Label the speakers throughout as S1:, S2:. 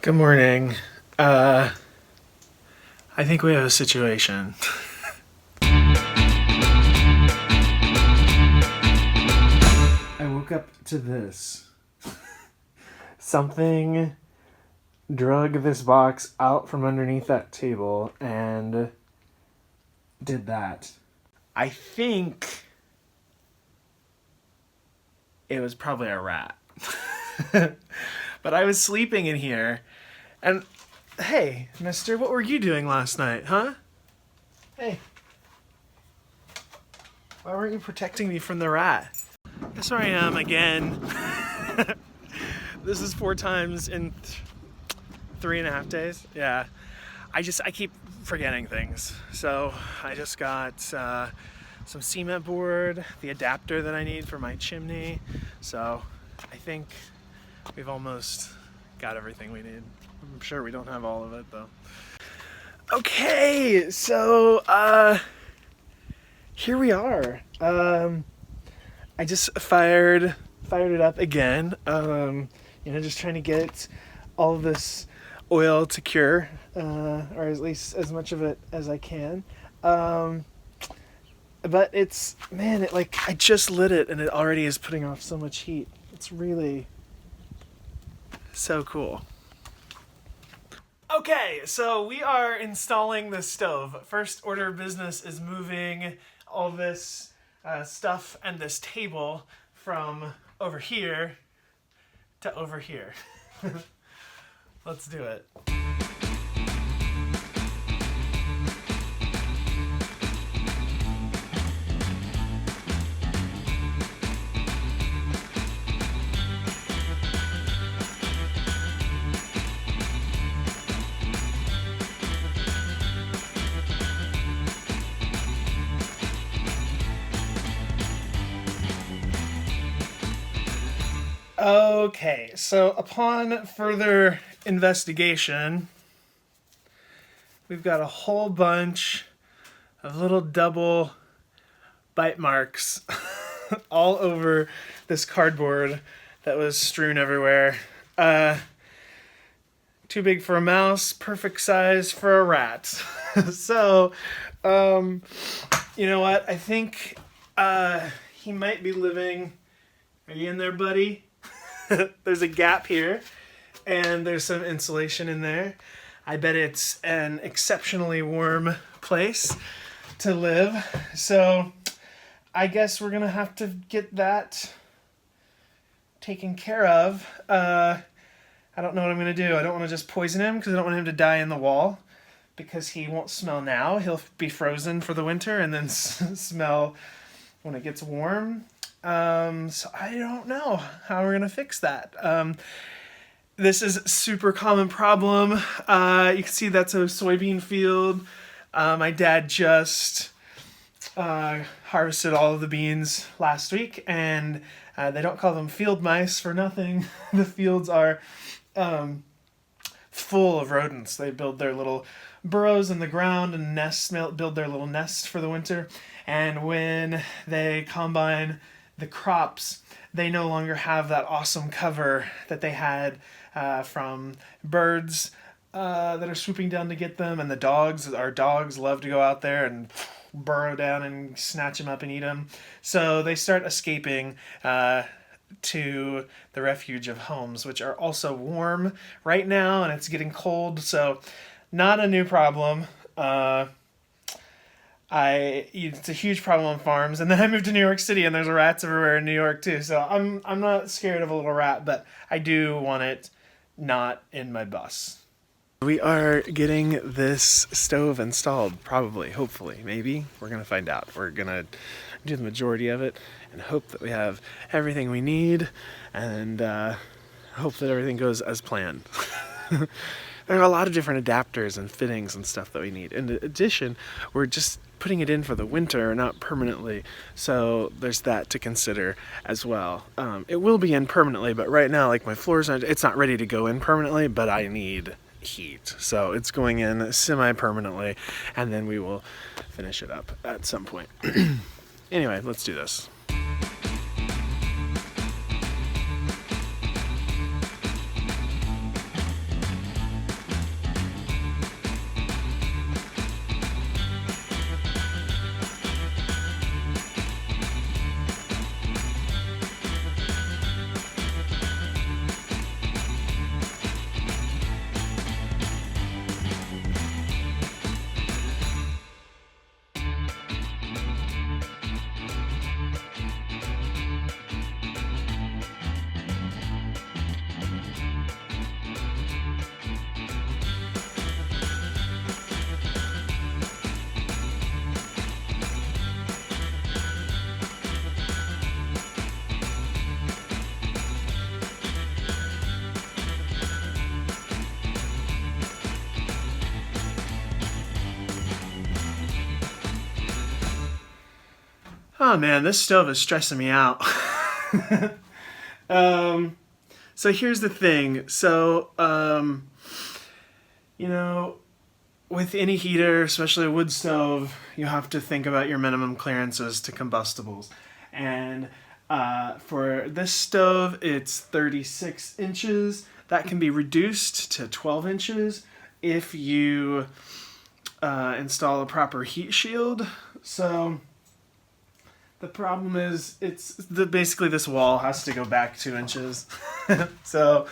S1: Good morning. I think we have a situation. I woke up to this. Something drug this box out from underneath that table and did that. I think it was probably a rat. But I was sleeping in here, and hey, mister, what were you doing last night, huh? Hey. Why weren't you protecting me from the rat? Yes, I am again. This is 4 times in 3.5 days. Yeah. I keep forgetting things. So I just got some cement board, the adapter that I need for my chimney. So I think we've almost got everything we need. I'm sure we don't have all of it though. Okay, so here we are. I just fired it up again. Just trying to get all of this oil to cure, or at least as much of it as I can. But I just lit it and it already is putting off so much heat. It's really so cool. Okay, so we are installing the stove. First order of business is moving all this stuff and this table from over here to over here. Let's do it. Okay, so upon further investigation, we've got a whole bunch of little double bite marks all over this cardboard that was strewn everywhere. Too big for a mouse, perfect size for a rat. So, you know what? I think he might be living. Are you in there, buddy? There's a gap here, and there's some insulation in there. I bet it's an exceptionally warm place to live. So I guess we're going to have to get that taken care of. I don't know what I'm going to do. I don't want to just poison him because I don't want him to die in the wall, because he won't smell now. He'll be frozen for the winter and then smell when it gets warm. So I don't know how we're gonna fix that. This is a super common problem. You can see that's a soybean field. My dad just harvested all of the beans last week, and they don't call them field mice for nothing. The fields are full of rodents. They build their little burrows in the ground and build their little nests for the winter. And when they combine the crops, they no longer have that awesome cover that they had from birds that are swooping down to get them, and our dogs love to go out there and burrow down and snatch them up and eat them. So they start escaping to the refuge of homes, which are also warm right now, and it's getting cold, so not a new problem. It's a huge problem on farms, and then I moved to New York City, and there's rats everywhere in New York too. So I'm not scared of a little rat, but I do want it not in my bus. We are getting this stove installed, probably, hopefully, maybe. We're gonna find out. We're gonna do the majority of it and hope that we have everything we need, and hope that everything goes as planned. There are a lot of different adapters and fittings and stuff that we need. In addition, we're just putting it in for the winter, not permanently. So there's that to consider as well. It will be in permanently, but right now, like my floors, it's not ready to go in permanently, but I need heat. So it's going in semi-permanently, and then we will finish it up at some point. Anyway, let's do this. Oh man, this stove is stressing me out. So here's the thing. So, you know, with any heater, especially a wood stove, you have to think about your minimum clearances to combustibles. And for this stove, it's 36 inches. That can be reduced to 12 inches if you install a proper heat shield. So the problem is, basically this wall has to go back 2 inches. So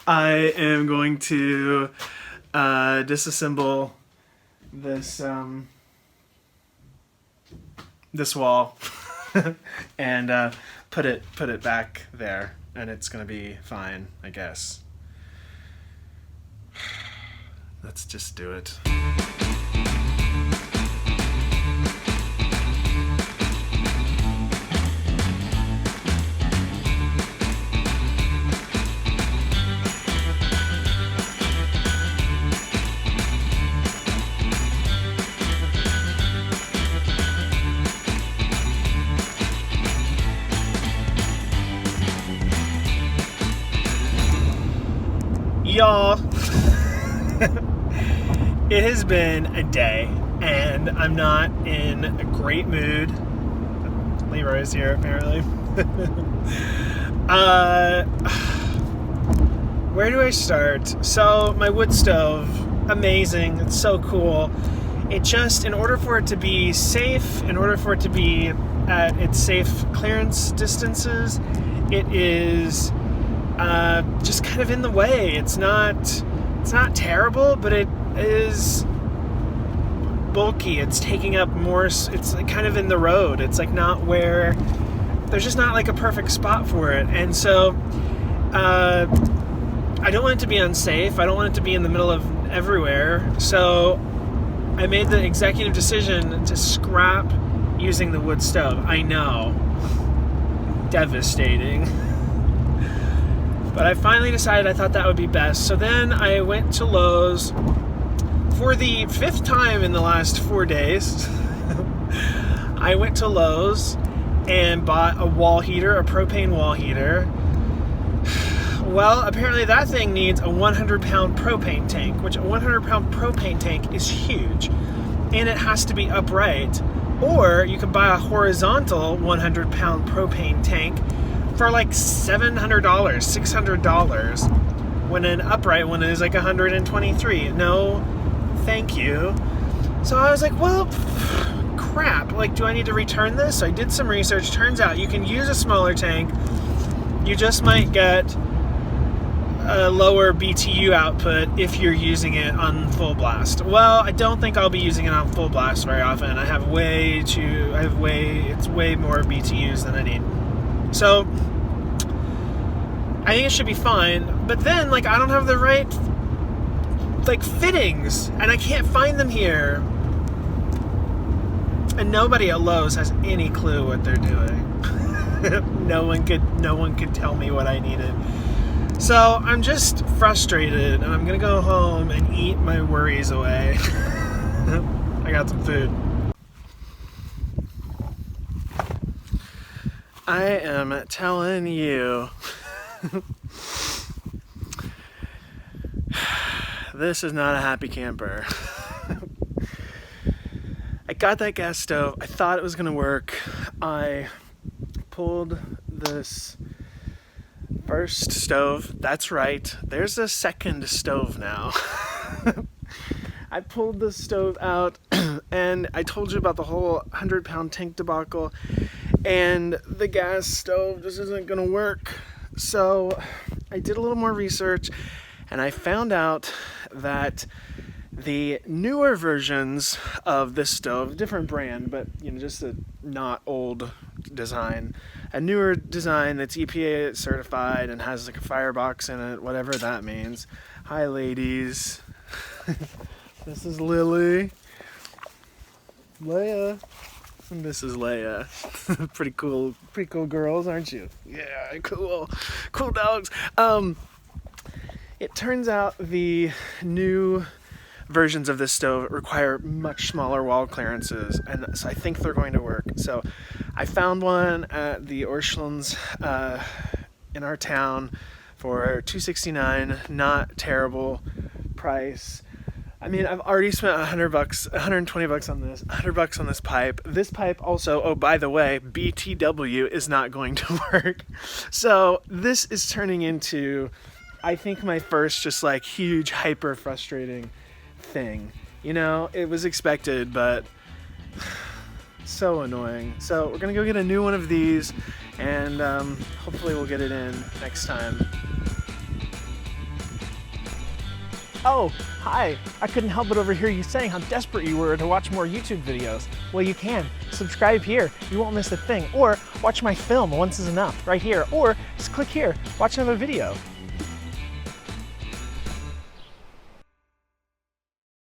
S1: I am going to disassemble this this wall and put it back there, and it's gonna be fine, I guess. Let's just do it. Y'all, it has been a day, and I'm not in a great mood. Leroy's here, apparently. Where do I start? So, my wood stove, amazing, it's so cool. It just, in order for it to be safe, in order for it to be at its safe clearance distances, it is just kind of in the way. It's not terrible, but it is bulky. It's taking up more, it's like kind of in the road. It's like not where, there's just not like a perfect spot for it. And so I don't want it to be unsafe. I don't want it to be in the middle of everywhere. So I made the executive decision to scrap using the wood stove. I know, devastating. But I finally decided I thought that would be best. So then I went to Lowe's for the 5th time in the last 4 days. I went to Lowe's and bought a wall heater, a propane wall heater. Well, apparently that thing needs a 100-pound propane tank, which a 100-pound propane tank is huge. And it has to be upright. Or you can buy a horizontal 100-pound propane tank for like $700, $600, when an upright one is like $123. No, thank you. So I was like, well, crap, like, do I need to return this? So I did some research. Turns out you can use a smaller tank. You just might get a lower BTU output if you're using it on full blast. Well, I don't think I'll be using it on full blast very often. It's way more BTUs than I need. So I think it should be fine, but then, like, I don't have the right, like, fittings, and I can't find them here. And nobody at Lowe's has any clue what they're doing. No one could tell me what I needed. So I'm just frustrated, and I'm gonna go home and eat my worries away. I got some food. I am telling you. This is not a happy camper. I got that gas stove. I thought it was gonna work. I pulled this first stove. That's right. There's a second stove now. I pulled the stove out and I told you about the whole 100-pound tank debacle, and the gas stove just isn't gonna work. So I did a little more research, and I found out that the newer versions of this stove, different brand, but just a not old design, a newer design that's EPA certified and has like a firebox in it, whatever that means. Hi, ladies. This is Lily. Leia. And this is Leia. Pretty cool girls, aren't you? Yeah, cool dogs. It turns out the new versions of this stove require much smaller wall clearances, and so I think they're going to work. So I found one at the Orschelns in our town for $2.69. Not terrible price. I mean, I've already spent $100, $120 on this, $100 on this pipe. This pipe also, oh, by the way, BTW is not going to work. So this is turning into, I think, my first just like huge, hyper frustrating thing. You know, it was expected, but so annoying. So we're gonna go get a new one of these, and hopefully we'll get it in next time. Oh, hi! I couldn't help but overhear you saying how desperate you were to watch more YouTube videos. Well, you can. Subscribe here, you won't miss a thing. Or watch my film, Once Is Enough, right here. Or just click here, watch another video.